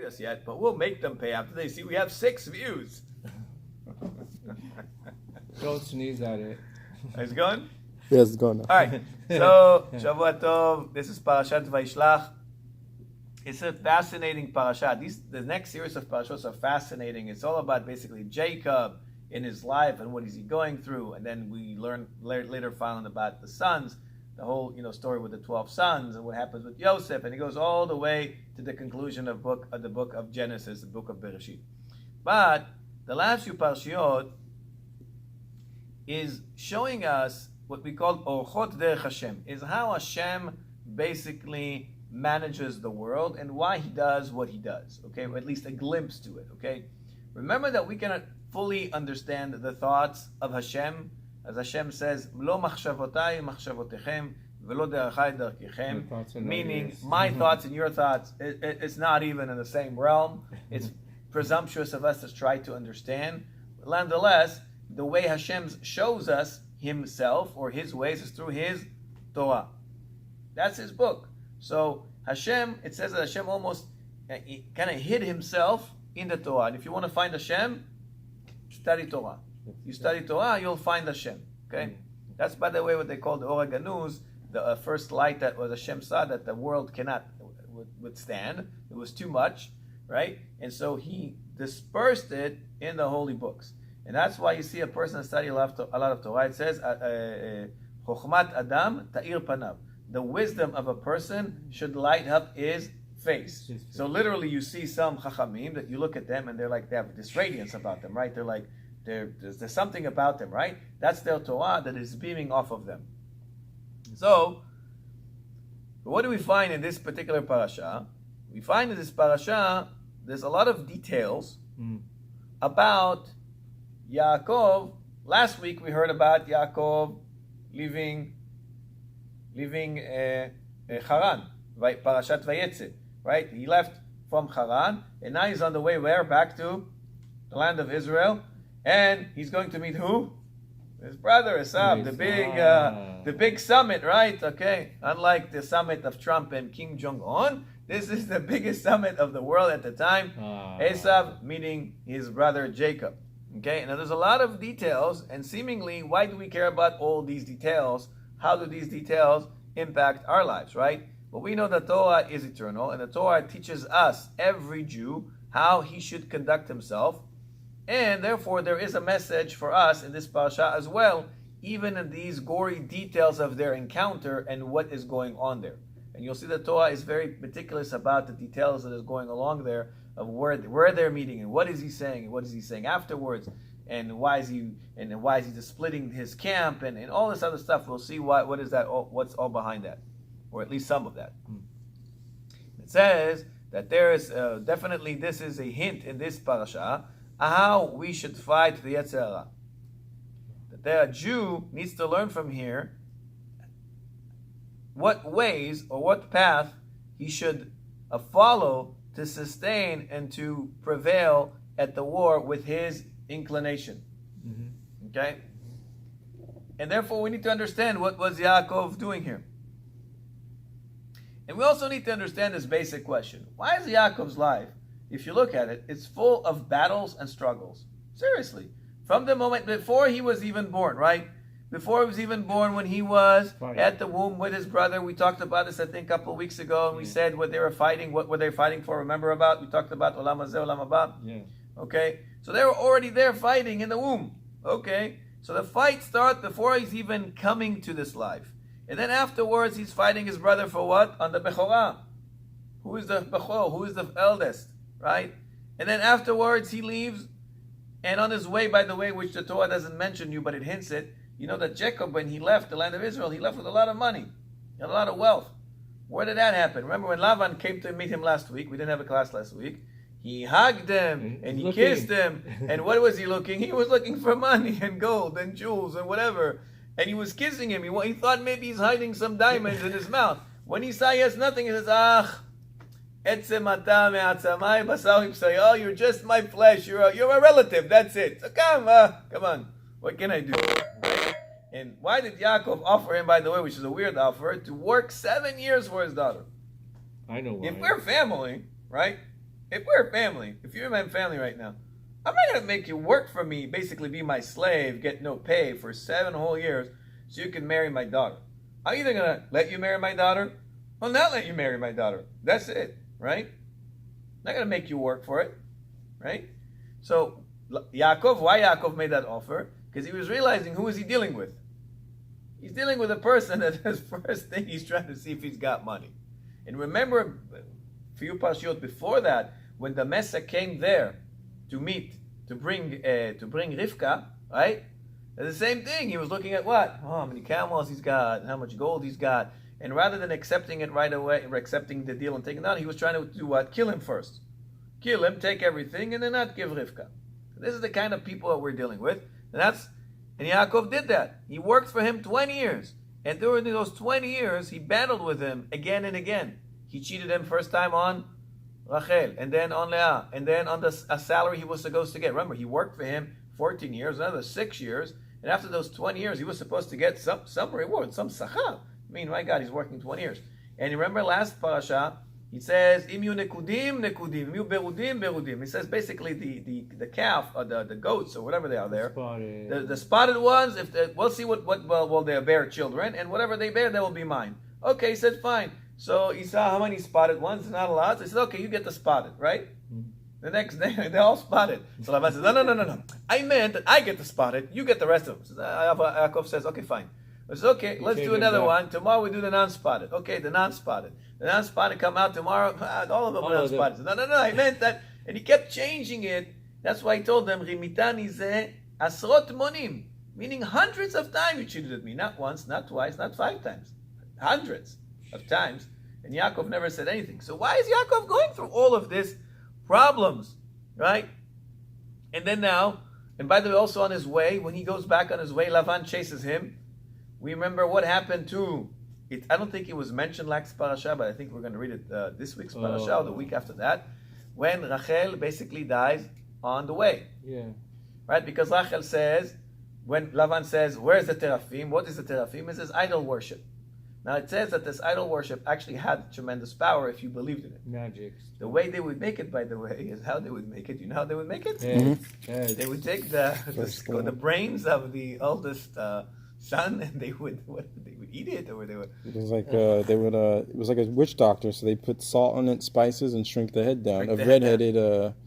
us yet, but we'll make them pay after they see we have 6 views. Don't sneeze at it. Is it going? Yes, go now. All right. So, Shavua Tov. This is Parashat Vayishlach. It's a fascinating parasha. The next series of parashos are fascinating. It's all about basically Jacob in his life and what is he going through, and then we learn later found about the sons, the whole story with the 12 sons and what happens with Yosef, and he goes all the way to the conclusion of the book of Genesis, the book of Bereshit. But the last few parashiot is showing us what we call Orchot Derech Hashem, is how Hashem basically manages the world and why he does what he does, okay? Or at least a glimpse to it, okay? Remember that we cannot fully understand the thoughts of Hashem, as Hashem says, Lo machshavotai machshavotechem, velo derachai derkechem, meaning my thoughts and your thoughts, it's not even in the same realm. It's presumptuous of us to try to understand. But nonetheless, the way Hashem shows us himself or his ways is through his Torah. That's his book. So Hashem, it says that Hashem almost kind of hid himself in the Torah. And if you want to find Hashem, study Torah. You study Torah, you'll find Hashem. Okay? That's, by the way, what they call the Or HaGanuz, the first light that was Hashem saw that the world cannot withstand. It was too much, right? And so he dispersed it in the holy books. And that's why you see a person study a lot of Torah. It says, Chochmat Adam ta'ir panav. The wisdom of a person should light up his face. So literally you see some chachamim that you look at them and they're like, they have this radiance about them, right? They're like, there's something about them, right? That's their Torah that is beaming off of them. So, what do we find in this particular parasha? We find in this parasha, there's a lot of details about Yaakov. Last week we heard about Yaakov leaving Haran, right? Parashat Vayetze, right? He left from Haran, and now he's on the way where? Back to the land of Israel, and he's going to meet who? His brother Esav, the big summit, right? Okay, unlike the summit of Trump and Kim Jong-un, this is the biggest summit of the world at the time. Esav meeting his brother Jacob. Okay, now there's a lot of details, and seemingly, why do we care about all these details? How do these details impact our lives, right? Well, we know that Torah is eternal, and the Torah teaches us, every Jew, how he should conduct himself, and therefore there is a message for us in this parasha as well, even in these gory details of their encounter and what is going on there. And you'll see the Torah is very meticulous about the details that is going along there, of where they're meeting and what is he saying and what is he saying afterwards, and why is he just splitting his camp and all this other stuff. We'll see what is that, what's all behind that, or at least some of that. It says that there is definitely, this is a hint in this parasha how we should fight the Yetzer Hara. That the Jew needs to learn from here what ways or what path he should follow to sustain and to prevail at the war with his inclination. Okay? And therefore we need to understand what was Yaakov doing here. And we also need to understand this basic question. Why is Yaakov's life, if you look at it, it's full of battles and struggles? Seriously. From the moment before he was even born, right? Before he was even born, when he was at the womb with his brother, we talked about this, I think, a couple of weeks ago, and we said what they were fighting, what were they fighting for? Remember about? We talked about Olam Hazeh, Olam Haba. Yeah. Okay? So they were already there fighting in the womb. Okay? So the fight starts before he's even coming to this life. And then afterwards, he's fighting his brother for what? On the Bechorah. Who is the Bechor? Who is the eldest? Right? And then afterwards, he leaves, and on his way, by the way, which the Torah doesn't mention you, but it hints it, you know that Jacob, when he left the land of Israel, he left with a lot of money, and a lot of wealth. Where did that happen? Remember when Lavan came to meet him last week? We didn't have a class last week. He hugged him, and he kissed him. And what was he looking? He was looking for money and gold and jewels and whatever. And he was kissing him. He thought maybe he's hiding some diamonds in his mouth. When he saw he has nothing, he says, etzem ata me'atzamai basar ibsari. Oh, you're just my flesh. You're a relative. That's it. So come on. What can I do? And why did Yaakov offer him, by the way, which is a weird offer, to work 7 years for his daughter? I know why. If we're family, right? if we're a family, if you're my family right now, I'm not going to make you work for me, basically be my slave, get no pay for 7 whole years so you can marry my daughter. I'm either going to let you marry my daughter or not let you marry my daughter. That's it, right? I'm not going to make you work for it, right? So, Yaakov, why Yaakov made that offer? Because he was realizing who is he dealing with. He's dealing with a person that his first thing he's trying to see if he's got money. And remember, a few parashiyot before that, when the Mesa came there to bring Rivka, right? The same thing. He was looking at what? Oh, how many camels he's got, how much gold he's got. And rather than accepting it right away, or accepting the deal and taking it out, he was trying to do what? Kill him first. Kill him, take everything, and then not give Rivka. This is the kind of people that we're dealing with. And Yaakov did that. He worked for him 20 years. And during those 20 years, he battled with him again and again. He cheated him first time on Rachel, and then on Leah, and then on a salary he was supposed to get. Remember, he worked for him 14 years, another 6 years, and after those 20 years, he was supposed to get some reward, some sachar. I mean, my God, he's working 20 years. And you remember last parasha, he says, Im yu nekudim, nekudim, im yu berudim, berudim. He says basically the calf, or the goats, or whatever they are there, the spotted ones, we'll see well, they'll bear children, and whatever they bear, they will be mine. Okay, he said, fine. So he saw how many spotted ones, not a lot. So he said, okay, you get the spotted, right? Mm-hmm. The next day, they're all spotted. So Laban says, no. I meant that I get the spotted, you get the rest of them. So Yaakov says, okay, fine. He says, okay, let's do another one. Tomorrow we do the non-spotted. Okay, the non-spotted. The non-spotted come out tomorrow. All of them are non-spotted. No, I meant that. And he kept changing it. That's why he told them, Rimitani ze asrot monim. Meaning hundreds of times you cheated me. Not once, not twice, not 5 times. Hundreds of times, and Yaakov never said anything. So why is Yaakov going through all of this problems, right? And then now, and by the way, also on his way, when he goes back on his way, Lavan chases him. We remember what happened to it. I don't think it was mentioned last parasha, but I think we're going to read it this week's parasha or the week after that, when Rachel basically dies on the way. Yeah. Right? Because Rachel says, when Lavan says, where's the teraphim? What is the teraphim? It says idol worship. Now it says that this idol worship actually had tremendous power if you believed in it. Magic. The way they would make it, by the way, is how they would make it. You know how they would make it? Mm-hmm. They would take the brains of the oldest son, and they would eat it, or they would. It was like it was like a witch doctor. So they put salt on it, spices, and shrink the head down of redheaded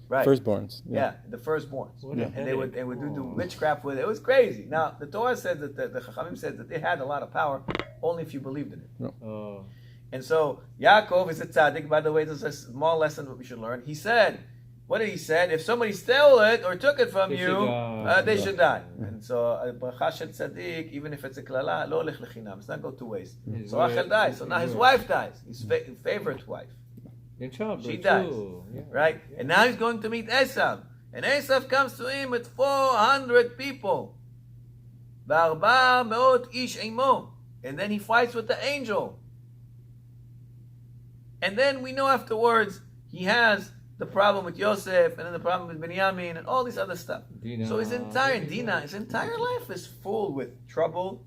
firstborns. Yeah, the firstborns. And they would do witchcraft with it. It was crazy. Now the Torah said that the Chachamim said that they had a lot of power only if you believed in it. Oh. And so Yaakov is a tzaddik. By the way, this is a small lesson that we should learn. He said, what did he say? If somebody stole it or took it from you, they should die. And so bracha shel tzaddik, even if it's a klala, lo olech lechinam. It's not go to waste. So Rachel dies. So now his wife dies. His favorite wife. She dies. Yeah. Right? Yeah. And now he's going to meet Esav. And Esav comes to him with 400 people. V'arba meot ish imo. And then he fights with the angel. And then we know afterwards he has the problem with Yosef, and then the problem with Binyamin, and all this other stuff. So his entire life is full with trouble,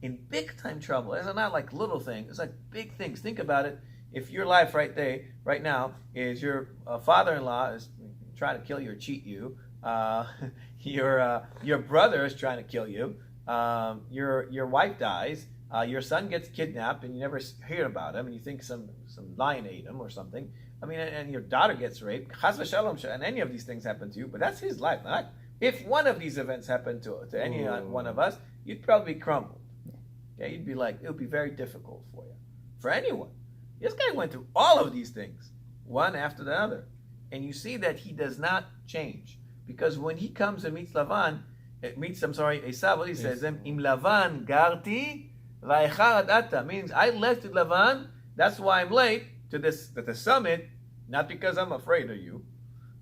in big time trouble. It's not like little things, it's like big things. Think about it. If your life right now, is your father-in-law is trying to kill you or cheat you, your brother is trying to kill you, your wife dies, your son gets kidnapped and you never hear about him, and you think some lion ate him or something. I mean, and your daughter gets raped. Chas v'shalom, and any of these things happen to you, but that's his life. Not if one of these events happened to any one of us, you'd probably crumble. Yeah, you'd be like, it would be very difficult for you, for anyone. This guy went through all of these things, one after the other, and you see that he does not change, because when he comes and meets Esav, what he says, Im Lavan garti va'echar adata, means I left with Lavan. That's why I'm late to the summit, not because I'm afraid of you,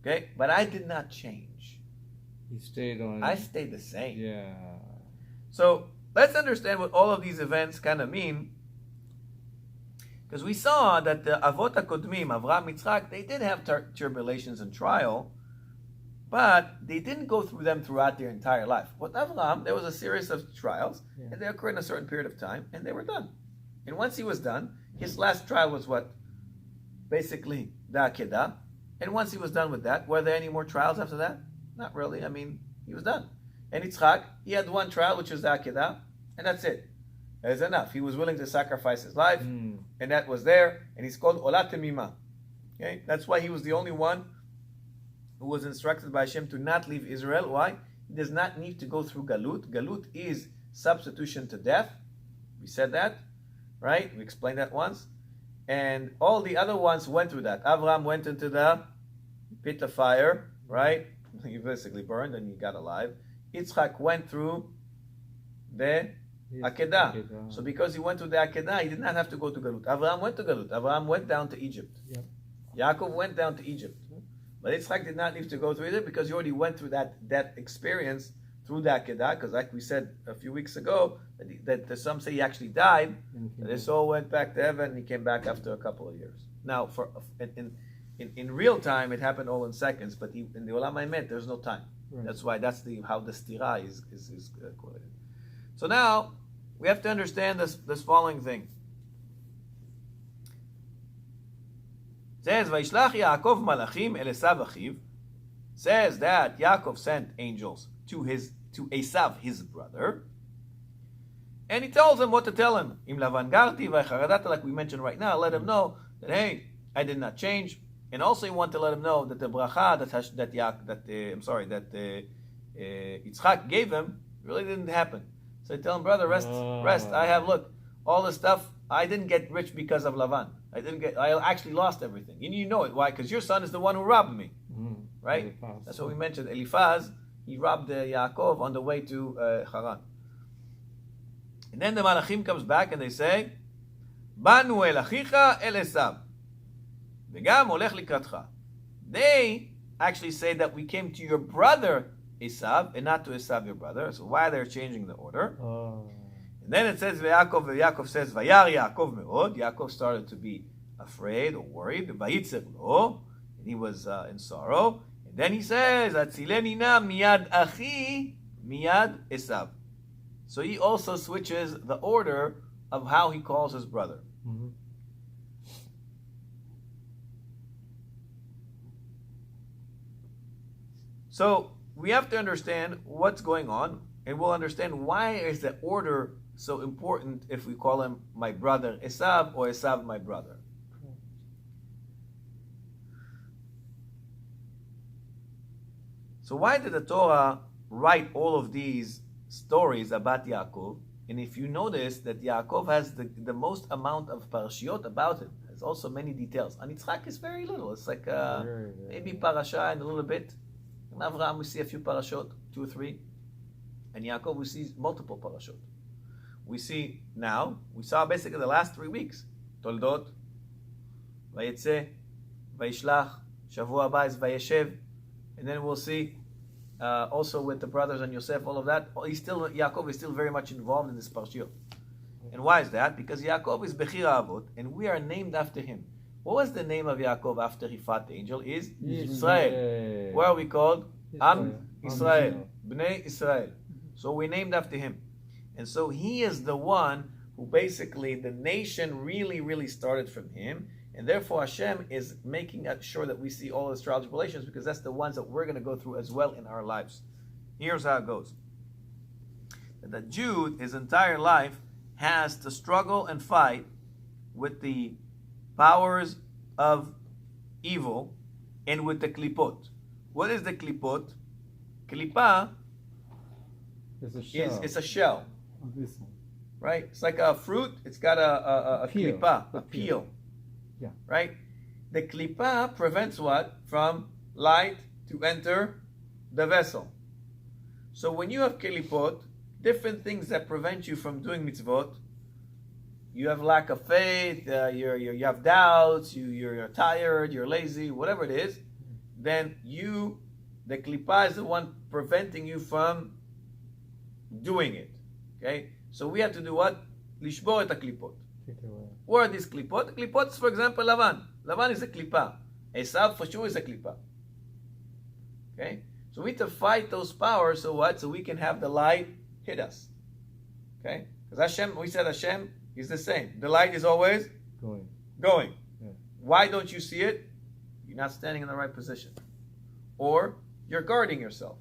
okay? But I did not change. He stayed on. I stayed the same. Yeah. So let's understand what all of these events kind of mean, because we saw that the Avot HaKodmim, Avraham, Yitzchak, they did have tribulations and trial, but they didn't go through them throughout their entire life. With Avraham, there was a series of trials, and they occurred in a certain period of time, and they were done. And once he was done, his last trial was what? Basically, the Akedah, And once he was done with that, were there any more trials after that? Not really. I mean, he was done. And Yitzchak, he had one trial, which was the Akedah, and that's it. That is enough. He was willing to sacrifice his life, and that was there, and he's called Olat Temimah. Okay? That's why he was the only one who was instructed by Hashem to not leave Israel. Why? He does not need to go through Galut. Galut is substitution to death. We said that, right? We explained that once. And all the other ones went through that. Abraham went into the pit of fire, right? He basically burned and he got alive. Yitzchak went through the Akedah. So because he went through the Akedah, he did not have to go to Galut. Abraham went to Galut. Abraham went down to Egypt. Yep. Yaakov went down to Egypt. But Yitzchak did not need to go through Egypt because he already went through that experience through the Akedah. Because like we said a few weeks ago, that some say he actually died. They all went back to heaven and he came back after a couple of years. Now, in real time, it happened all in seconds. But in the Olam Ha'emet, there's no time. Right. That's why how the stira is quoted. So now we have to understand this following thing. It says Vayishlach Yaakov malachim el Esav achiv. Says that Yaakov sent angels to Esav, his brother, and he tells him what to tell him. Im Lavan garti v'charadata, like we mentioned right now, let him know that hey, I did not change. And also, you want to let him know that the bracha that Yitzchak gave him really didn't happen. So tell him, brother, rest. I have all the stuff. I didn't get rich because of Lavan. I actually lost everything. And you know it. Why? Because your son is the one who robbed me, right? That's what we mentioned. Eliphaz, he robbed Yaakov on the way to Haran. And then the Malachim comes back and they say, Banu el achicha el Esav. They actually say that we came to your brother Esav and not to Esav your brother. So why they're changing the order? And then it says Yaakov says Vayar Yaakov me'od. Yaakov started to be afraid or worried. Vayitzer lo, and he was in sorrow. And then he says Atzileni na miyad achi miyad Esav. So he also switches the order of how he calls his brother. Mm-hmm. So we have to understand what's going on, and we'll understand why is the order so important if we call him my brother Esav or Esav my brother. So why did the Torah write all of these stories about Yaakov? And if you notice that Yaakov has the most amount of parashiot about him, there's also many details. And Yitzchak is very little. It's like maybe parasha and a little bit. In Avraham, we see a few parashot, 2 or 3. And Yaakov, we see multiple parashot. We saw basically the last 3 weeks. Toldot, Vayetze, Vayishlach, Shavua Haba is Vayeshev. And then we'll see also with the brothers and Yosef, all of that. Yaakov is still very much involved in this parashot. And why is that? Because Yaakov is Bechir Avot, and we are named after him. What was the name of Yaakov after he fought the angel? Is Israel. Where are we called? Am Israel. Bnei Israel. So we named after him. And so he is the one who basically, the nation really, really started from him. And therefore Hashem is making sure that we see all the astrological relations because that's the ones that we're going to go through as well in our lives. Here's how it goes. The Jew, his entire life, has to struggle and fight with the powers of evil and with the klipot. What is the klipot? Klipa is a shell. Right? It's like a fruit. It's got a klipa, a peel. Yeah. Right? The klipa prevents what? From light to enter the vessel. So when you have klipot, different things that prevent you from doing mitzvot, you have lack of faith, you have doubts, you're tired, you're lazy, whatever it is, then the klipa is the one preventing you from doing it. Okay? So we have to do what? Lishbor et klipot. What are these klipot? The klipot is, for example, Lavan. Lavan is a klipa. Esav for sure is a klipa. Okay? So we need to fight those powers, so what? So we can have the light hit us. Okay? Because Hashem, we said Hashem is the same. The light is always going. Yeah. Why don't you see it? You're not standing in the right position. Or you're guarding yourself.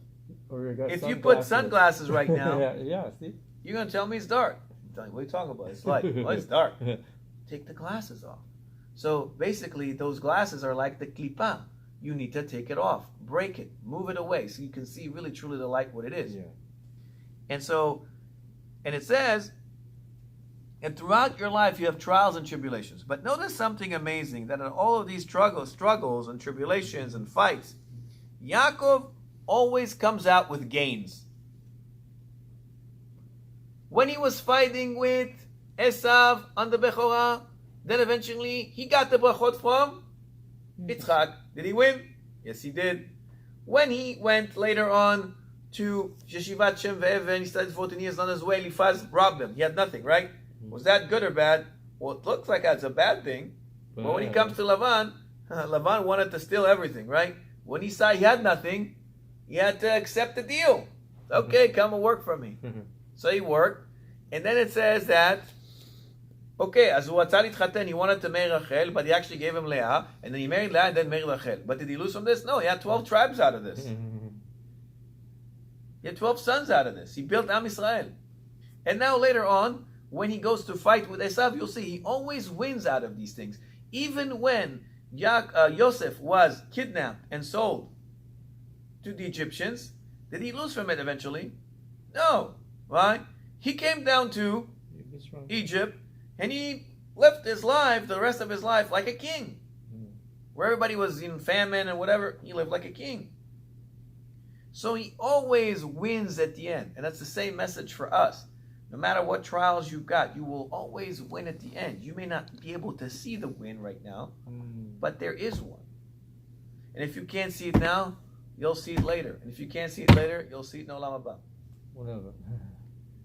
Or you got if you put sunglasses right now, see? You're going to tell me it's dark. I'm telling you, what are you talking about? It's light. Well, it's dark. Take the glasses off. So basically, those glasses are like the klipa. You need to take it off, break it, move it away so you can see really truly the light what it is. Yeah. And it says, and throughout your life you have trials and tribulations. But notice something amazing, that in all of these struggles and tribulations and fights, Yaakov always comes out with gains. When he was fighting with Esav on the Bechorah, then eventually he got the brachot from Yitzchak. Did he win? Yes, he did. When he went later on to Yeshivat Shem Ve'even, he studied 14 years on his way, Eliphaz robbed him. He had nothing, right? Was that good or bad? Well, it looks like that's a bad thing. But when he comes to Lavan, Lavan wanted to steal everything, right? When he saw he had nothing, he had to accept the deal. Okay, come and work for me. So he worked. And then it says that, okay, as he wanted to marry Rachel, but he actually gave him Leah, and then he married Leah and then married Rachel. But did he lose from this? No, he had 12 tribes out of this. He had 12 sons out of this. He built Am Yisrael. And now later on, when he goes to fight with Esav, you'll see he always wins out of these things. Even when Yosef was kidnapped and sold to the Egyptians, did he lose from it eventually? No. Right? He came down to Egypt and he lived his life, the rest of his life, like a king. Where everybody was in famine and whatever, he lived like a king. So he always wins at the end. And that's the same message for us. No matter what trials you've got, you will always win at the end. You may not be able to see the win right now, but there is one. And if you can't see it now, you'll see it later. And if you can't see it later, you'll see it in Olam Haba. Whatever.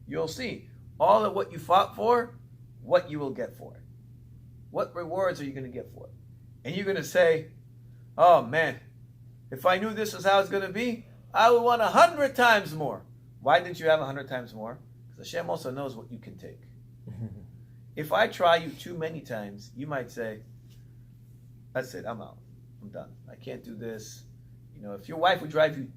You'll see all of what you fought for, what you will get for it. What rewards are you going to get for it? And you're going to say, oh man, if I knew this was how it's going to be, I would want 100 times more. Why didn't you have 100 times more? Because Hashem also knows what you can take. If I try you too many times, you might say, that's it, I'm out. I'm done. I can't do this. You know, if your wife would drive you,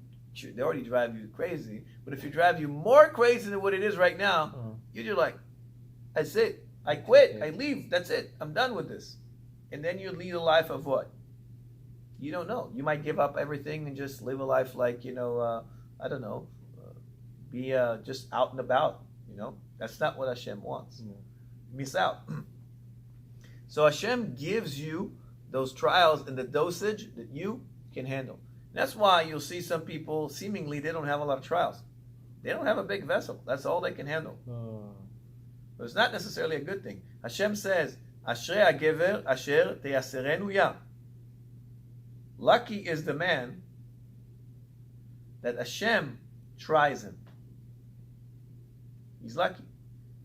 they already drive you crazy, but if you drive you more crazy than what it is right now, you're just like, that's it. I quit. I leave. That's it. I'm done with this. And then you lead a life of what? You don't know. You might give up everything and just live a life like, I don't know, be just out and about. That's not what Hashem wants. You miss out. So Hashem gives you those trials and the dosage that you can handle. That's why you'll see some people, seemingly, they don't have a lot of trials. They don't have a big vessel. That's all they can handle. But it's not necessarily a good thing. Hashem says, Ashrei HaGever Asher Teyaserenu Ya. Lucky is the man that Hashem tries him. He's lucky.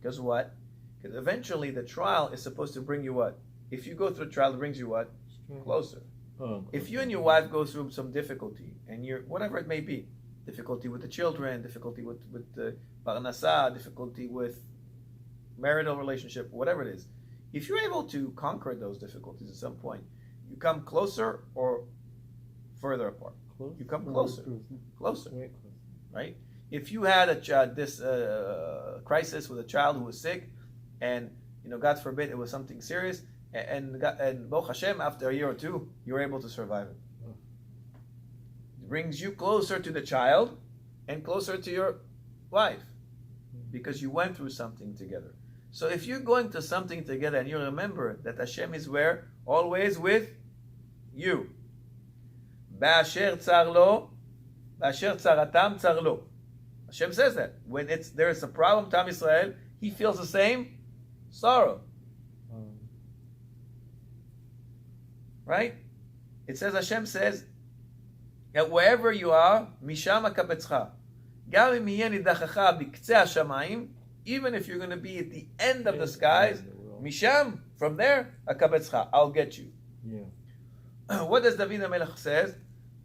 Because what? Because eventually the trial is supposed to bring you what? If you go through a trial, it brings you what? Closer. If you and your wife go through some difficulty, and you're, whatever it may be, difficulty with the children, difficulty with the parnasa, difficulty with marital relationship, whatever it is, if you're able to conquer those difficulties at some point, you come closer or further apart. You come closer, right? If you had this crisis with a child who was sick, and God forbid it was something serious, and Baruch Hashem, after a year or two, you were able to survive it. It brings you closer to the child and closer to your wife because you went through something together. So if you're going to something together and you remember that Hashem is where? Always with you. Ba'asher tzar lo, ba'asher tzaratam tzar lo. Hashem says that. When there is a problem to Am Yisrael, He feels the same sorrow. Right? It says, Hashem says, that wherever you are, misham akabetzcha. Gam im yeh nidachacha biktzeh hashamayim, even if you're going to be at the end of the skies, misham, from there, akabetzcha, I'll get you. Yeah. What does David HaMelech says?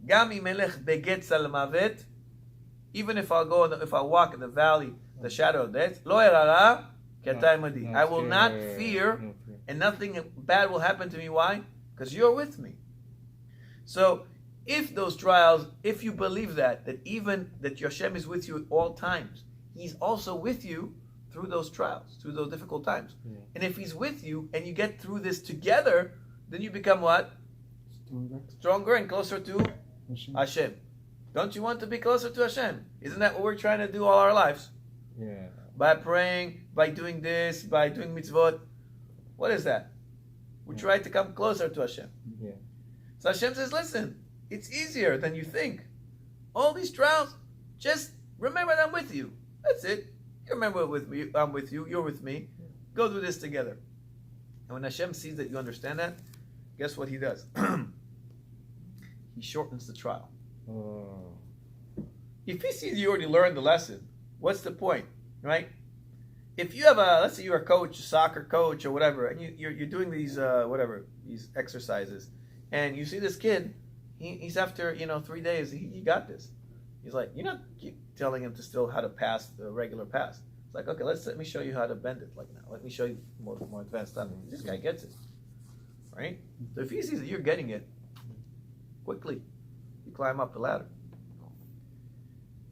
Gam im elech begetz al mavet, even if I walk in the valley, the shadow of death, lo erara ketay madi. I will not fear, and nothing bad will happen to me. Why? Because you're with me. So if those trials, if you believe that even that Hashem is with you at all times, He's also with you through those trials, through those difficult times. Yeah. And if He's with you and you get through this together, then you become what? Stronger and closer to Hashem. Don't you want to be closer to Hashem? Isn't that what we're trying to do all our lives? Yeah. By praying, by doing this, by doing mitzvot. What is that? We try to come closer to Hashem. Yeah. So Hashem says, listen, it's easier than you think. All these trials, just remember that I'm with you. That's it. You remember with me, I'm with you, you're with me. Go through this together. And when Hashem sees that you understand that, guess what He does? He shortens the trial. Oh. If He sees you already learned the lesson, what's the point, right? If you have let's say you're a coach, a soccer coach or whatever, and you're doing these these exercises, and you see this kid, he's after 3 days, he got this. He's like, you're not keep telling him to still how to pass the regular pass. It's like, okay, let me show you how to bend it like now. Let me show you more advanced time. This guy gets it, right? So if he sees that you're getting it, quickly, you climb up the ladder.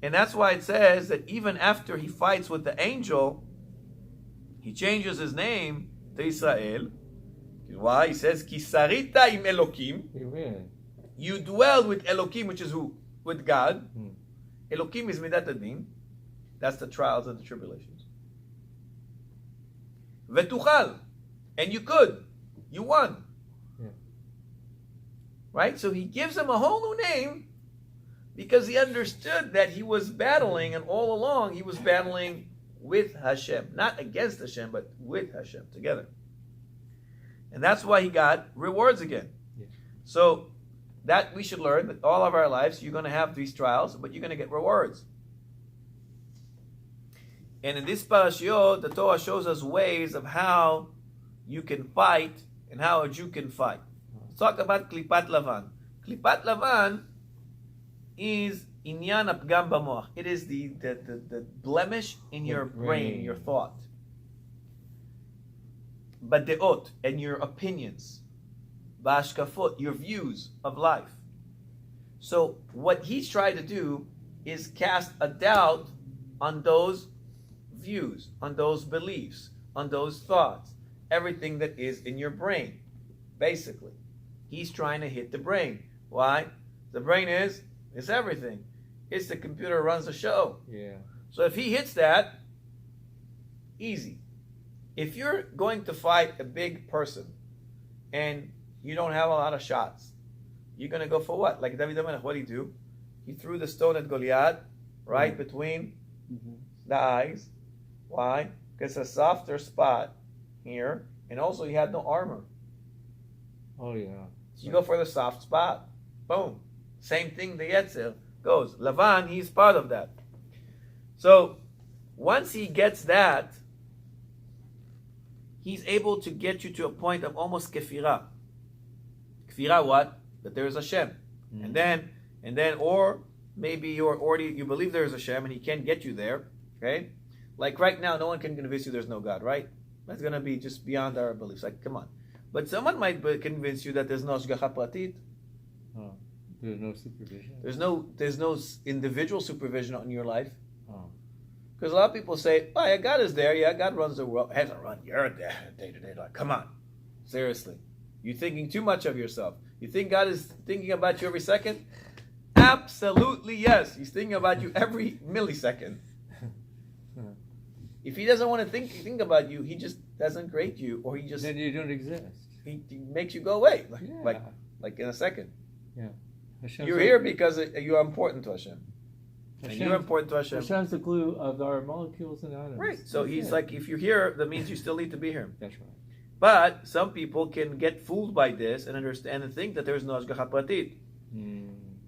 And that's why it says that even after he fights with the angel, he changes his name to Israel. Why? He says, Ki sarita im Elokim. Amen. You dwell with Elokim, which is who? With God. Elokim is Midat Adin. That's the trials and the tribulations. Vetuchal. And you could. You won. Yeah. Right? So he gives him a whole new name because he understood that he was battling, and all along he was battling with Hashem. Not against Hashem, but with Hashem, together. And that's why he got rewards again. Yeah. So that we should learn that all of our lives you're going to have these trials, but you're going to get rewards. And in this parashiyot, the Torah shows us ways of how you can fight and how a Jew can fight. Let's talk about Klipat Lavan. Klipat Lavan is inyan apgam b'moach. It is the blemish in your brain, your thought. Badeot, and your opinions. Bashkafot, your views of life. So what he's trying to do is cast a doubt on those views, on those beliefs, on those thoughts, everything that is in your brain, basically. He's trying to hit the brain. Why? The brain it's everything. It's the computer runs the show. Yeah. So if he hits that, easy. If you're going to fight a big person and you don't have a lot of shots, you're going to go for what? Like David HaMelech, what did he do? He threw the stone at Goliath right between the eyes. Why? Because it's a softer spot here, and also he had no armor. Oh yeah. So you go for the soft spot. Boom. Same thing the Yetzer goes. Lavan, he's part of that. So once he gets that, he's able to get you to a point of almost kefirah. Kefirah what? That there is Hashem. And then, or maybe you believe there is Hashem and he can't get you there. Okay? Like right now, no one can convince you there's no God, right? That's going to be just beyond our beliefs. Like, come on. But someone might convince you that there's no Ashgacha Pratit. Oh, there's no supervision. There's no individual supervision on your life. Oh. Because a lot of people say, oh, yeah, God is there. Yeah, God runs the world. He hasn't run your day-to-day life. Come on. Seriously. You're thinking too much of yourself. You think God is thinking about you every second? Absolutely yes. He's thinking about you every millisecond. If he doesn't want to think about you, he just doesn't create you, or he just... Then you don't exist. He makes you go away, Yeah. like in a second. Yeah. Hashem's You're here because you are important to Hashem. And you're important to Hashem. Hashem's the glue of our molecules and atoms. Right. So he's like, if you're here, that means you still need to be here. That's right. But some people can get fooled by this and understand and think that there is no Ashgacha Pratit.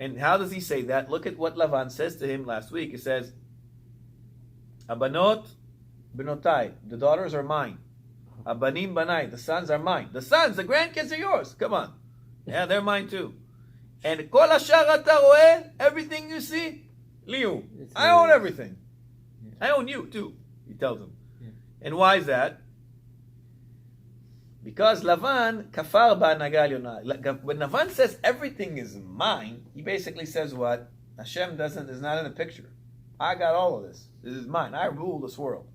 And how does he say that? Look at what Lavan says to him last week. He says, Abanot benotai, the daughters are mine. Abanim banai, the sons are mine. The sons, the grandkids are yours. Come on. Yeah, they're mine too. And kol hashar ata roeh, everything you see, liu. I own everything. I own you too, he tells him. Yeah. And why is that? Because Lavan kafar ba'anaga alyona. When Lavan says everything is mine, he basically says what? Hashem is not in the picture. I got all of this. This is mine. I rule this world.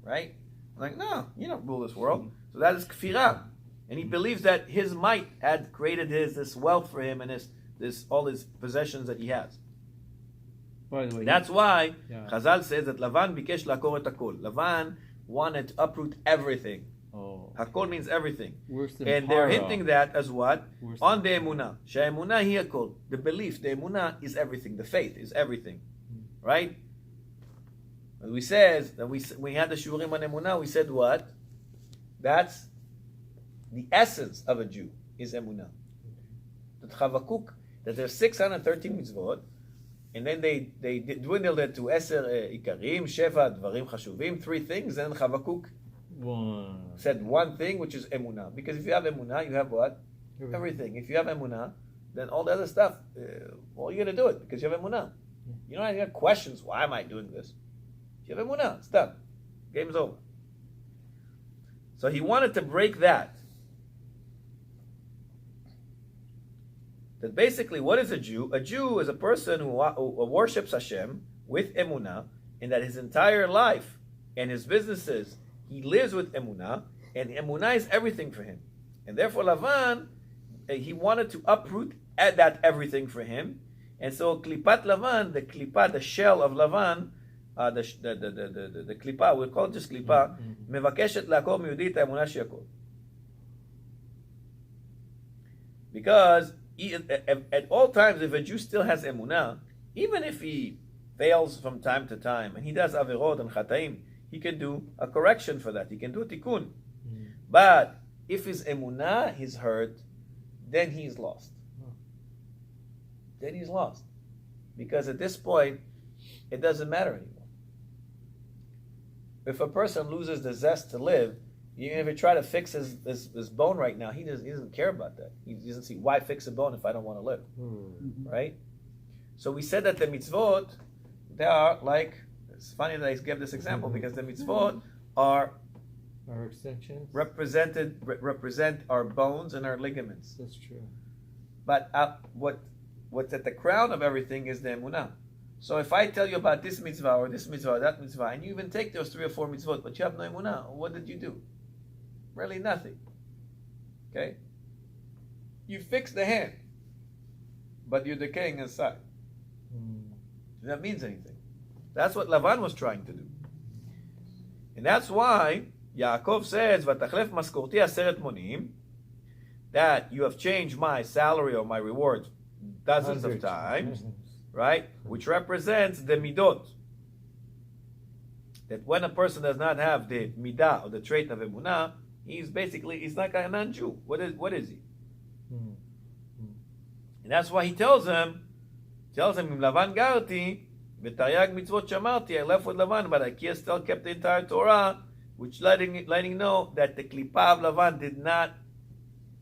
Right? I'm like, no, you don't rule this world. So that is kfirah. And he believes that his might had created this wealth for him and this all his possessions that he has. By the way, that's why Chazal says that Lavan bikesh lakor et hakol. Lavan wanted to uproot everything. Oh. Hakol means everything. And they're hinting that as what? On the emunah. She'emunah hi hakol. The belief, the emunah is everything. The faith is everything. Right? We said that we had the shurim on emunah. We said what? That's the essence of a Jew is emunah. That Chavakuk, that there's 613 mitzvot, and then they dwindled it to Eser ikarim, Sheva, Dvarim Chashuvim, 3 things, and Chavakuk said one thing, which is emunah. Because if you have emunah, you have what? Everything. If you have emunah, then all the other stuff, well, you're going to do it because you have emunah. You don't have questions, why am I doing this? If you have emunah, it's done. Game's over. So he wanted to break that. That basically, what is a Jew? A Jew is a person who worships Hashem with emunah, and that his entire life and his businesses, he lives with emunah, and emunah is everything for him. And therefore, Lavan, he wanted to uproot that everything for him. And so, klipat Lavan, the klipa, the shell of Lavan, the klipa, we'll call it just klipa, mevakeshet lakor miyudit emunah sheyakol. Because at all times, if a Jew still has emunah, even if he fails from time to time, and he does averot and chataim, he can do a correction for that. He can do a tikkun. But if his emunah is hurt, then he's lost. Then he's lost. Because at this point, it doesn't matter anymore. If a person loses the zest to live, even if you try to fix his bone right now, he doesn't care about that. He doesn't see why fix a bone if I don't want to live. Right? So we said that the mitzvot, they are like, it's funny that I give this example because the mitzvot are our extensions represent our bones and our ligaments. That's true. But what's at the crown of everything is the emunah. So if I tell you about this mitzvah or this mitzvah or that mitzvah, and you even take those 3 or 4 mitzvot, but you have no emunah, what did you do? Really nothing. Okay? You fix the hand, but you're decaying inside. That means anything. That's what Lavan was trying to do. And that's why Yaakov says, "Vatachlef maskorti 10 monim," that you have changed my salary or my reward dozens of times, right? Which represents the midot. That when a person does not have the midah or the trait of emunah, he's like a non-Jew. What is he? And that's why he tells him, "Im Lavan garti, v'taryag mitzvot shamarti." I left with Lavan, but I still kept the entire Torah, which letting know that the klipa of Lavan did not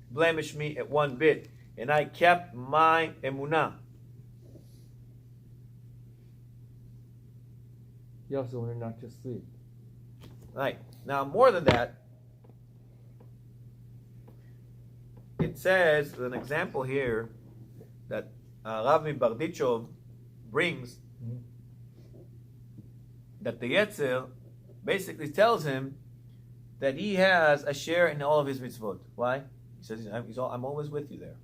blemish me at one bit, and I kept my emunah. You also learn not to sleep. Right. Now, more than that, it says, an example here, that Rav Bardichov brings, that the Yetzer basically tells him that he has a share in all of his mitzvot. Why? He says, I'm always with you there.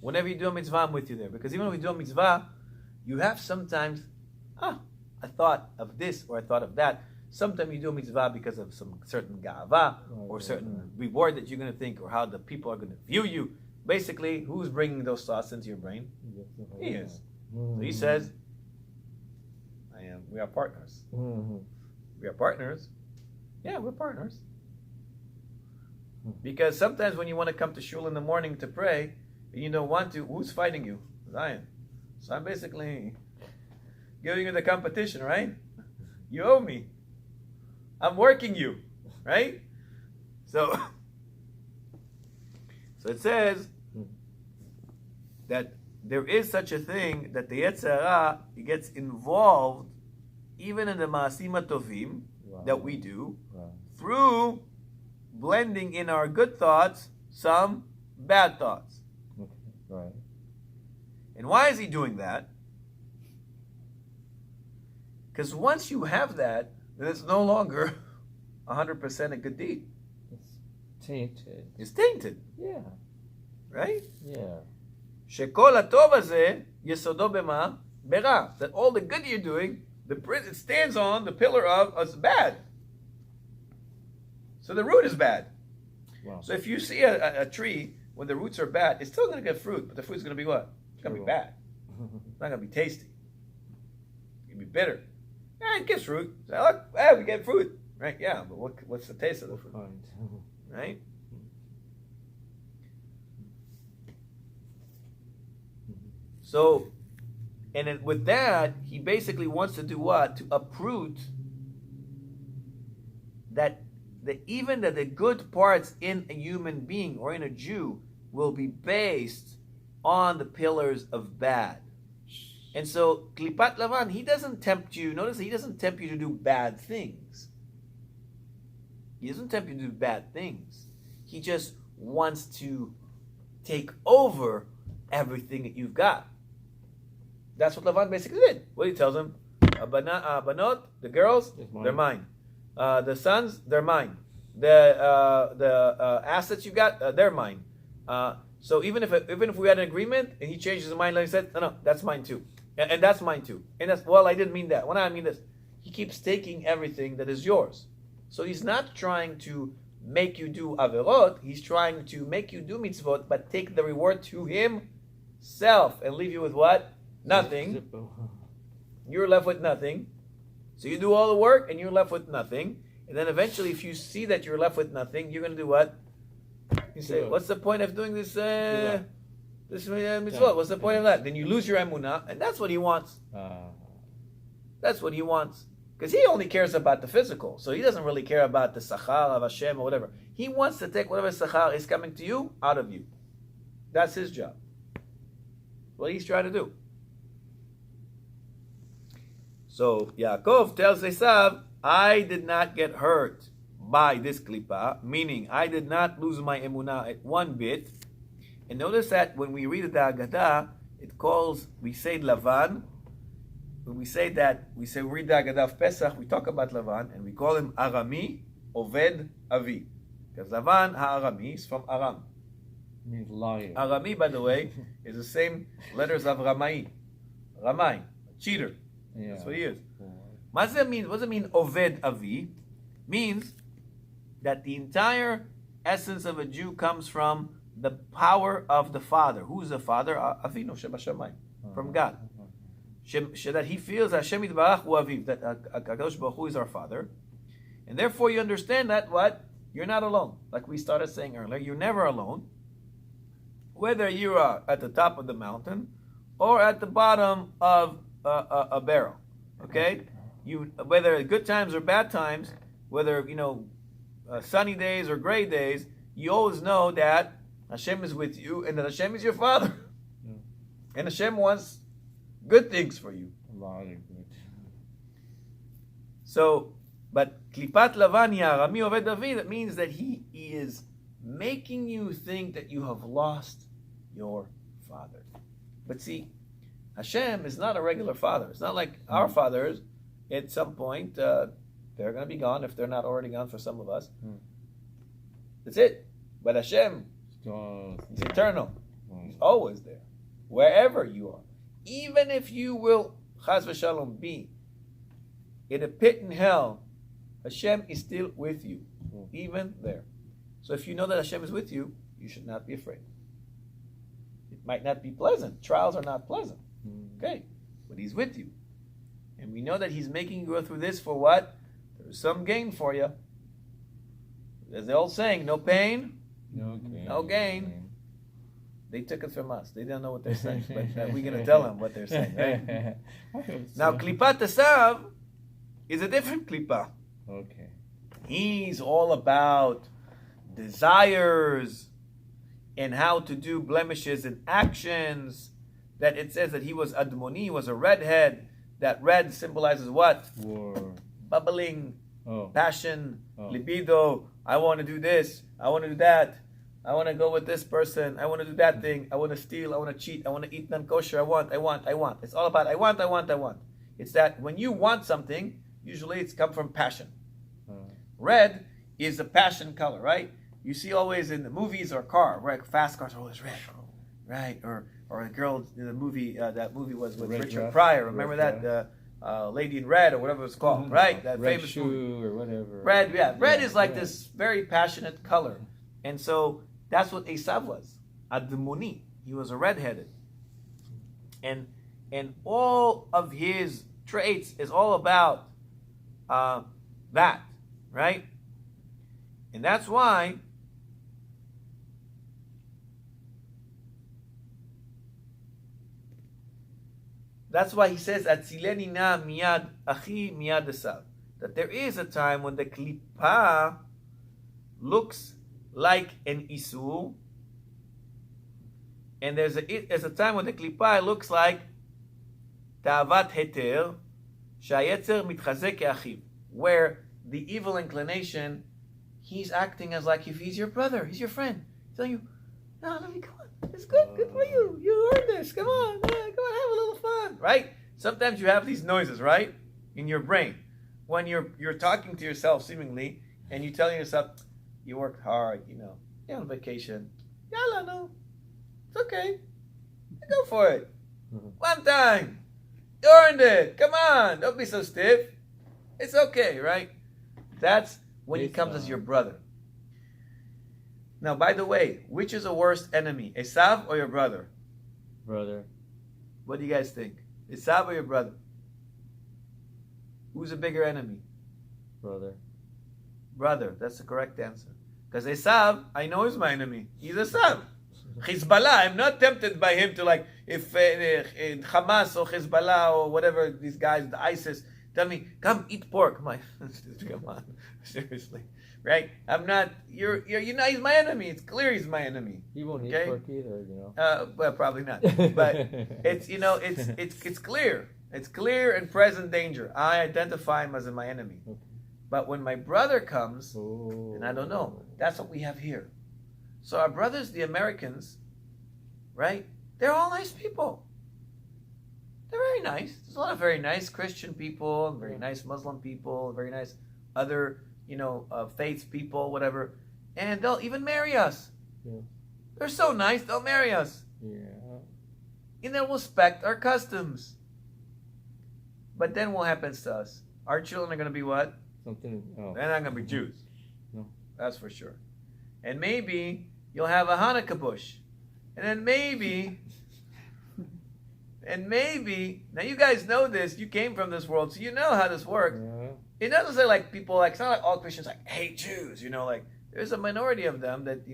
Whenever you do a mitzvah, I'm with you there. Because even when we do a mitzvah, you have sometimes, I thought of this or I thought of that. Sometimes you do a mitzvah because of some certain ga'ava or certain reward that you're going to think or how the people are going to view you. Basically, who's bringing those thoughts into your brain? He is. So he says, we are partners. We are partners. Yeah, we're partners. Because sometimes when you want to come to shul in the morning to pray, and you don't want to, who's fighting you? Zion. So I'm basically giving you the competition, right? You owe me. I'm working you, right? So it says that there is such a thing that the Yetzer Hara gets involved even in the Ma'asim HaTovim that we do through blending in our good thoughts some bad thoughts. Okay. Right. And why is he doing that? Because once you have that, then it's no longer 100% a good deed. It's tainted. It's tainted, Yeah. right? Yeah. שכל הטוב הזה יסודו במה? ברע. That all the good you're doing, it stands on the pillar of bad. So the root is bad. Wow. So if you see a tree when the roots are bad, it's still going to get fruit, but the fruit's going to be what? It's going to be bad. It's not going to be tasty. It's going to be bitter. Yeah, it gets fruit. So, look, we get fruit, right? Yeah, but what's the taste of the fruit, right? So, and then with that, he basically wants to do what? To uproot that even the good parts in a human being or in a Jew will be based on the pillars of bad. And so Klipat Lavan, he doesn't tempt you. Notice he doesn't tempt you to do bad things. He doesn't tempt you to do bad things. He just wants to take over everything that you've got. That's what Lavan basically did. What he tells him, Banot, the girls, they're mine. The sons, they're mine. The assets you got, they're mine. So even if we had an agreement and he changed his mind, like he said, no, that's mine too, and that's mine too, and that's I didn't mean that. When I mean this, he keeps taking everything that is yours. So he's not trying to make you do averot. He's trying to make you do mitzvot, but take the reward to himself and leave you with what? Nothing. You're left with nothing. So you do all the work and you're left with nothing. And then eventually, if you see that you're left with nothing, you're going to do what? You say, what's the point of doing this mitzvot? What's the point of that? Then you lose your emunah, and that's what he wants. That's what he wants. Because he only cares about the physical. So he doesn't really care about the sachar of Hashem or whatever. He wants to take whatever sachar is coming to you out of you. That's his job. What he's trying to do. So Yaakov tells Esav, I did not get hurt by this klipa, meaning I did not lose my emunah at one bit. And notice that when we read the Haggadah, we say Lavan. When we read the Haggadah of Pesach, we talk about Lavan, and we call him Arami, Oved Avi. Because Lavan HaArami is from Aram. Means liar. Arami, by the way, is the same letters of Ramai. Ramai, cheater. Yeah. That's what he is. What does it mean? What does it mean, Oved Avi? Means that the entire essence of a Jew comes from the power of the Father. Who's the Father? Avinu Shebashamayim, from God. That he feels Hashem Yitbarach Hu Aviv, that HaKadosh Baruch Hu is our Father. And therefore you understand that what? You're not alone. Like we started saying earlier, you're never alone. Whether you are at the top of the mountain or at the bottom of a barrel. Okay? Whether good times or bad times, whether sunny days or gray days, you always know that Hashem is with you and that Hashem is your Father. Yeah. And Hashem wants good things for you. A lot of good. So, but Klipat Lavan Arami Oved Avi, that means that he is making you think that you have lost your father. But see, Hashem is not a regular father. It's not like our fathers. At some point, they're going to be gone if they're not already gone for some of us. That's it. But Hashem is eternal. He's always there, wherever you are. Even if you will, chas v'shalom, be in a pit in hell, Hashem is still with you, even there. So if you know that Hashem is with you, you should not be afraid. It might not be pleasant. Trials are not pleasant. Okay, but He's with you. And we know that He's making you go through this for what? There's some gain for you. As the old saying, no pain, no gain. They took it from us. They don't know what they're saying, but we're going to tell them what they're saying, right? Now, Klipat Esav is a different Klipa. Okay. He's all about desires and how to do blemishes and actions. That it says that he was Admoni, he was a redhead. That red symbolizes what? War. Bubbling, passion, Oh. libido. I want to do this. I want to do that. I want to go with this person. I want to do that thing. I want to steal. I want to cheat. I want to eat non-kosher. I want. It's all about I want. It's that when you want something, usually it's come from passion. Red is a passion color, right? You see always in the movies or car, right? Fast cars are always red, right? Or a girl in the movie, that movie was with Red Richard Dress. Pryor. Remember Red that? Lady in Red or whatever it's called, right? That Red famous shoe movie. or whatever. Red, yeah. Red is like red. this very passionate color. And so that's what Esav was. Admoni. He was a redheaded. And all of his traits is all about that, right? And that's why he says Atzileni na miyad achi miyad Esav, that there is a time when the klipa looks like an isur, and there's a time when the klipa looks like ta'avat heter shayetzer mitchazek ke'achiv, where the evil inclination, he's acting as like if he's your brother, he's your friend, he's telling you, no, let me, come on, it's good for you, you earned this, come on, have a little fun, right? Sometimes you have these noises, right, in your brain when you're talking to yourself seemingly, and you're telling yourself, you worked hard, you're on vacation, yalla, no, it's okay, go for it, one time, you earned it, come on, don't be so stiff, it's okay, right? That's when he comes as your brother. Now, by the way, which is a worst enemy, Esav or your brother? Brother. What do you guys think? Esav or your brother? Who's a bigger enemy? Brother. Brother, that's the correct answer. Because Esav, I know is my enemy. He's Esav. Hezbollah, I'm not tempted by him to if Hamas or Hezbollah or whatever, these guys, the ISIS, tell me, come eat pork. I'm like, come on, seriously, right? I'm not. He's my enemy. It's clear he's my enemy. He won't eat Okay? pork either, Well, probably not. But it's it's clear. It's clear and present danger. I identify him as my enemy. Okay. But when my brother comes, Oh. and I don't know, that's what we have here. So our brothers, the Americans, right? They're all nice people. They're very nice. There's a lot of very nice Christian people, very nice Muslim people, very nice other, faiths people, whatever. And they'll even marry us. Yeah. They're so nice, they'll marry us. Yeah. And they'll respect our customs. But then what happens to us? Our children are going to be what? Something. Oh. They're not going to be Jews. No. That's for sure. And maybe you'll have a Hanukkah bush. And then maybe, now you guys know this, you came from this world, so you know how this works. Yeah. It doesn't say people, it's not like all Christians hate Jews, there's a minority of them that,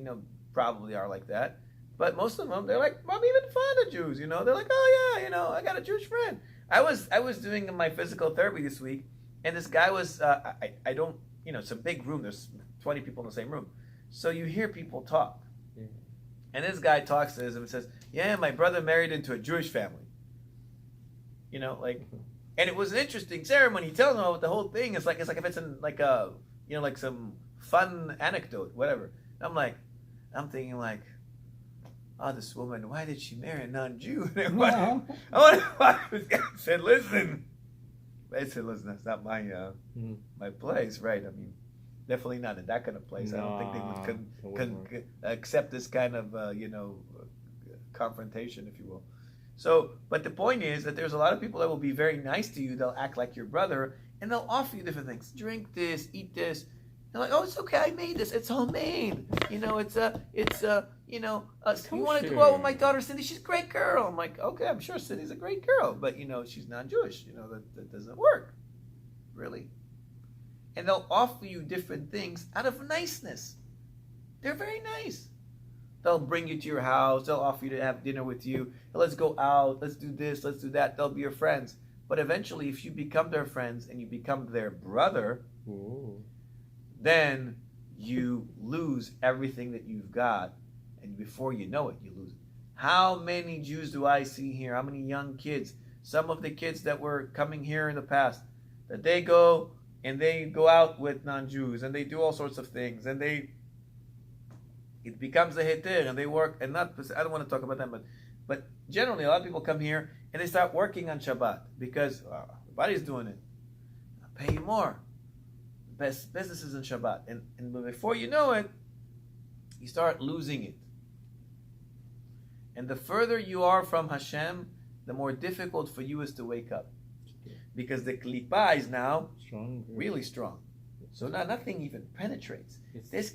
probably are like that. But most of them, they're probably even fond of Jews, they're like, oh yeah, I got a Jewish friend. I was doing my physical therapy this week, and this guy was, I don't, it's a big room, there's 20 people in the same room. So you hear people talk. Yeah. And this guy talks to him and says, yeah, my brother married into a Jewish family. And it was an interesting ceremony. He tells him about the whole thing. It's like if it's in some fun anecdote, whatever. And I'm thinking oh, this woman, why did she marry a non-Jew? I wonder why this guy said, listen. I said, listen, that's not my place, right? I mean, definitely not in that kind of place. I don't think they would accept this kind of, confrontation, if you will. So, but the point is that there's a lot of people that will be very nice to you. They'll act like your brother, and they'll offer you different things. Drink this, eat this. They're like, oh, it's okay. I made this. It's homemade. You want to go out with my daughter Cindy? She's a great girl. I'm like, okay, I'm sure Cindy's a great girl, but she's non-Jewish. That doesn't work, really. And they'll offer you different things out of niceness. They're very nice. They'll bring you to your house. They'll offer you to have dinner with you. Let's go out. Let's do this. Let's do that. They'll be your friends. But eventually, if you become their friends and you become their brother, then you lose everything that you've got. And before you know it, you lose it. How many Jews do I see here? How many young kids? Some of the kids that were coming here in the past, that they go and they go out with non-Jews, and they do all sorts of things, and it becomes a heter, and they work, and not, I don't want to talk about them, but generally a lot of people come here and they start working on Shabbat because everybody's doing it. I'll pay you more. Best businesses in Shabbat, and before you know it, you start losing it. And the further you are from Hashem, the more difficult for you is to wake up, because the klipa is now really strong. So now nothing even penetrates. These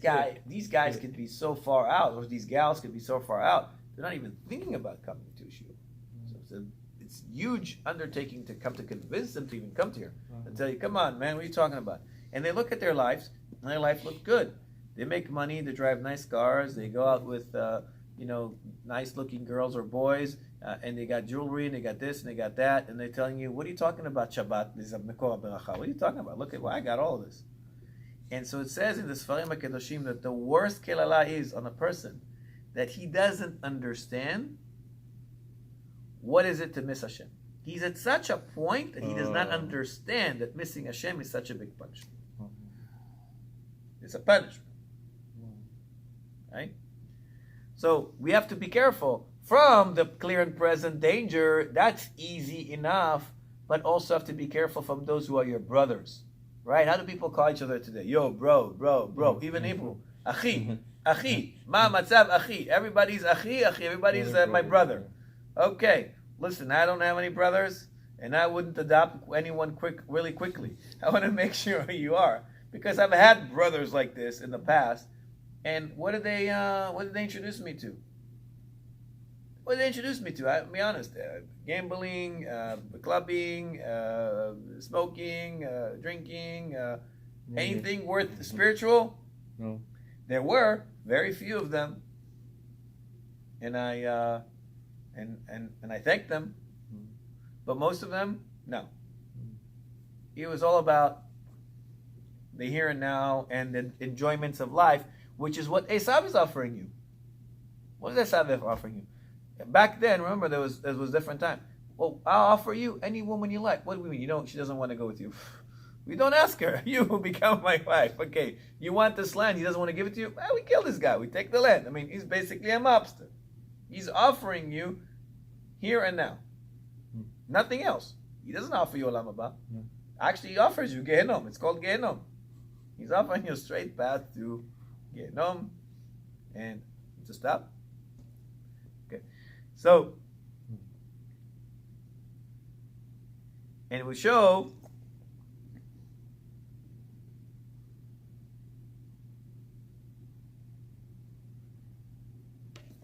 guys could be so far out, or these gals could be so far out, they're not even thinking about coming to Yeshua. So it's a huge undertaking to convince them to even come to here. They tell you, come on, man, what are you talking about? And they look at their lives, and their life looks good. They make money, they drive nice cars, they go out with nice-looking girls or boys, and they got jewelry, and they got this, and they got that, and they're telling you, what are you talking about Shabbat? What are you talking about? Look at I got all of this. And so it says in the Sfarim HaKadoshim that the worst kelala is on a person that he doesn't understand what is it to miss Hashem. He's at such a point that he does not understand that missing Hashem is such a big punishment. It's a punishment. Right? So we have to be careful. From the clear and present danger, that's easy enough, but also have to be careful from those who are your brothers. Right? How do people call each other today? Yo, bro. Even Hebrew. Achi. Ma matzav achi. Everybody's achi. Everybody's my brother. Okay. Listen, I don't have any brothers, and I wouldn't adopt anyone really quickly. I want to make sure who you are, because I've had brothers like this in the past. And what did they introduce me to? What did they introduce me to? I'll be honest. Gambling, clubbing, smoking, drinking, anything worth spiritual? No. There were very few of them, and I thank them, but most of them, no. It was all about the here and now and the enjoyments of life, which is what Esav is offering you. What is Esav offering you? Back then, remember, there was different time. Well, I'll offer you any woman you like. What do we mean? She doesn't want to go with you. We don't ask her. You will become my wife. Okay, you want this land. He doesn't want to give it to you. Well, we kill this guy. We take the land. I mean, he's basically a mobster. He's offering you here and now. Nothing else. He doesn't offer you Olam Haba. Actually, he offers you Gehenom. It's called Gehenom. He's offering you a straight path to Gehenom. And to stop. Okay. So, and we show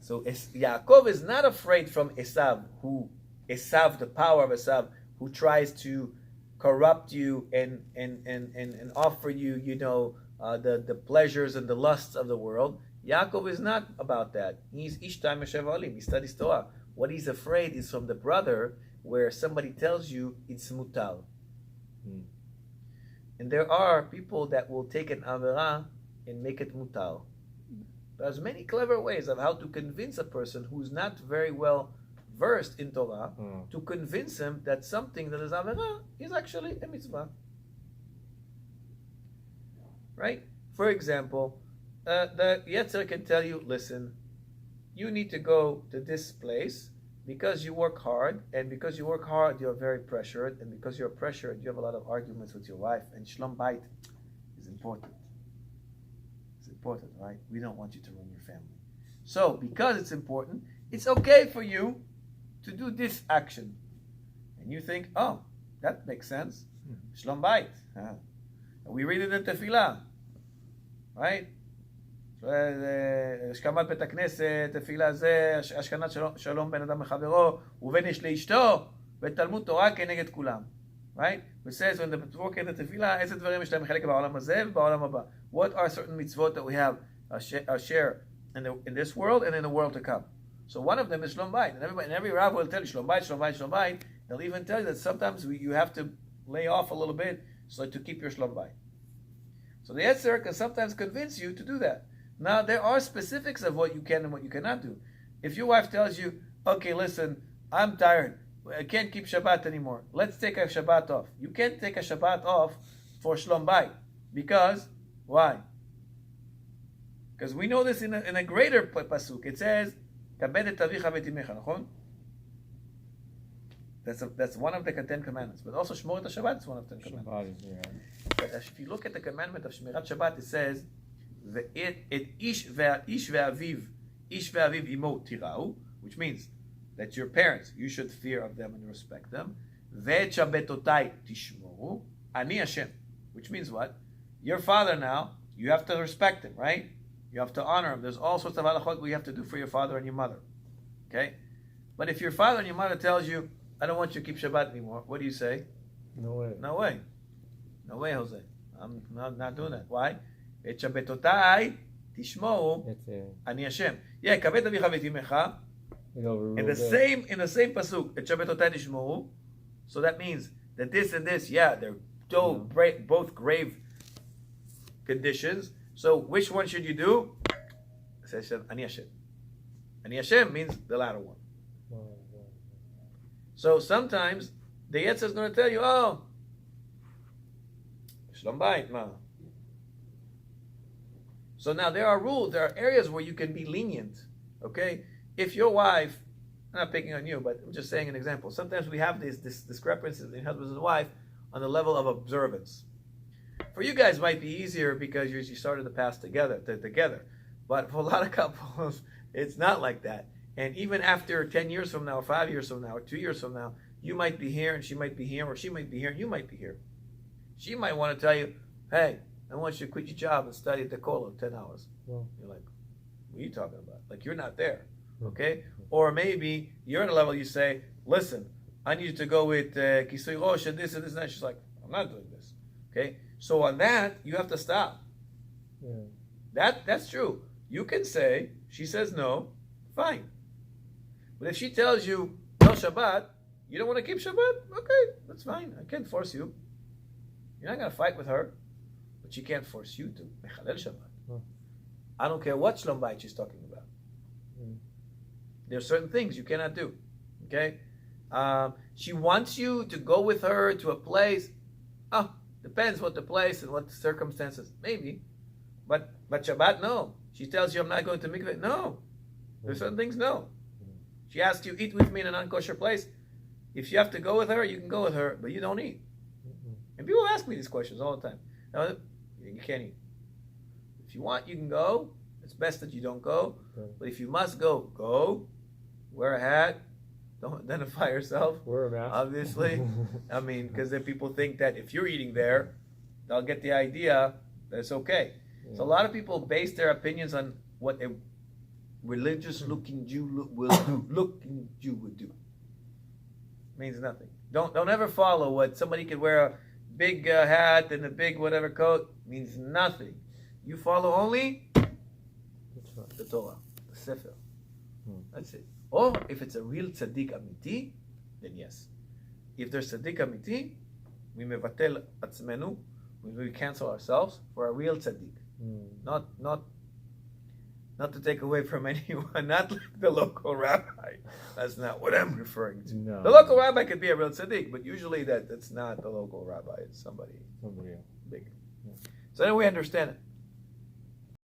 so Yaakov is not afraid from Esav, the power of Esav, who tries to corrupt you and offer you, the pleasures and the lusts of the world. Yaakov is not about that. He's Ishtai Meshev Olim. He studies Torah. What he's afraid is from the brother, where somebody tells you it's mutal. And there are people that will take an avera and make it mutal. There's many clever ways of how to convince a person who's not very well versed in Torah to convince him that something that is avera is actually a mitzvah. Right? For example, the Yetzer can tell you, listen, you need to go to this place because you work hard, and because you work hard, you're very pressured, and because you're pressured, you have a lot of arguments with your wife, and Shlom Bait is important. It's important, right? We don't want you to ruin your family. So, because it's important, it's okay for you to do this action. And you think, oh, that makes sense. Shlom Bait. We read it in Tefillah, right? השכמת בית הכנסת, תפילה זה, השכנת שלום בין אדם לחברו, ובין איש לאשתו, ותלמוד תורה כנגד כולם. Right? It says, when the בבוקר את התפילה, איזה דברים יש להם חלק בעולם הזה ובעולם הבא. What are certain mitzvot that we have a share in this world and in the world to come? So one of them is Shlom Bait. And every Rav will tell you, Shlom Bait, Shlom Bait, Shlom Bait. They'll even tell you that sometimes you have to lay off a little bit so to keep your Shlom Bait. So the Yetzer can sometimes convince you to do that. Now, there are specifics of what you can and what you cannot do. If your wife tells you, okay, listen, I'm tired. I can't keep Shabbat anymore. Let's take a Shabbat off. You can't take a Shabbat off for Shlom Bayit. Because, why? Because we know this in a greater pasuk. It says, "Kabed et avicha v'et imecha," nachon? That's one of the 10 commandments. But also Shmorat HaShabbat is one of the 10 commandments. But if you look at the commandment of Shmirat Shabbat, it says, ish ve'aviv imo tirau, which means that your parents, you should fear of them and respect them. Ve'et shabbatotai tishmoru, ani Hashem, which means what? Your father now, you have to respect him, right? You have to honor him. There's all sorts of halachot we have to do for your father and your mother. Okay? But if your father and your mother tells you, I don't want you to keep Shabbat anymore, what do you say? No way. No way. No way, Jose. I'm not doing that. Why? Et shabbatotai tishmoru ani Hashem. Yeah, kabed avicha v'et imecha. In the same pasuk, et shabbatotai tishmoru. So that means that this and this, yeah, they're both grave conditions. So which one should you do? It says ani Hashem. Ani Hashem means the latter one. So sometimes the Yetzer is going to tell you, oh, Shlom Bayit, ma. So now there are rules, there are areas where you can be lenient, okay? If your wife, I'm not picking on you, but I'm just saying an example. Sometimes we have this discrepancies in husband and wife on the level of observance. For you guys, it might be easier because you started the past together. But for a lot of couples, it's not like that. And even after 10 years from now, or 5 years from now, or 2 years from now, you might be here and she might be here, or she might be here and you might be here. She might want to tell you, hey, I want you to quit your job and study at the Kolo 10 hours. Well, you're like, what are you talking about? Like, you're not there, okay? Or maybe you're at a level you say, listen, I need you to go with Kisui Rosh and this and this and that. She's like, I'm not doing this, okay? So on that, you have to stop. yeah. That's true. You can say, she says no, fine. But if she tells you, no Shabbat, you don't want to keep Shabbat? Okay, that's fine. I can't force you. You're not going to fight with her, but she can't force you to mechalel Shabbat. I don't care what Shlom Bayit she's talking about. There are certain things you cannot do. Okay? She wants you to go with her to a place. Oh, depends what the place and what the circumstances. Maybe. But Shabbat, no. She tells you, I'm not going to mikveh. No. There's certain things, no. She asks you, eat with me in a non-kosher place. If you have to go with her, you can go with her, but you don't eat. And people ask me these questions all the time. No, you can't eat. If you want, you can go. It's best that you don't go. But if you must go, go. Wear a hat. Don't identify yourself. Wear a mask. Obviously. I mean, because then people think that if you're eating there, they'll get the idea that it's okay. So a lot of people base their opinions on what a religious-looking Jew would do. Means nothing. Don't ever follow what somebody could wear a big hat and a big whatever coat. Means nothing. You follow only the Torah, the Sefer. That's it. Or if it's a real tzaddik amiti, then yes. If there's tzaddik amiti, we mevatel atzmenu, we cancel ourselves for a real tzaddik. Not to take away from anyone, not like the local rabbi. That's not what I'm referring to. No. The local rabbi could be a real tzaddik, but usually that's not the local rabbi. It's somebody else. bigger. So then we understand it.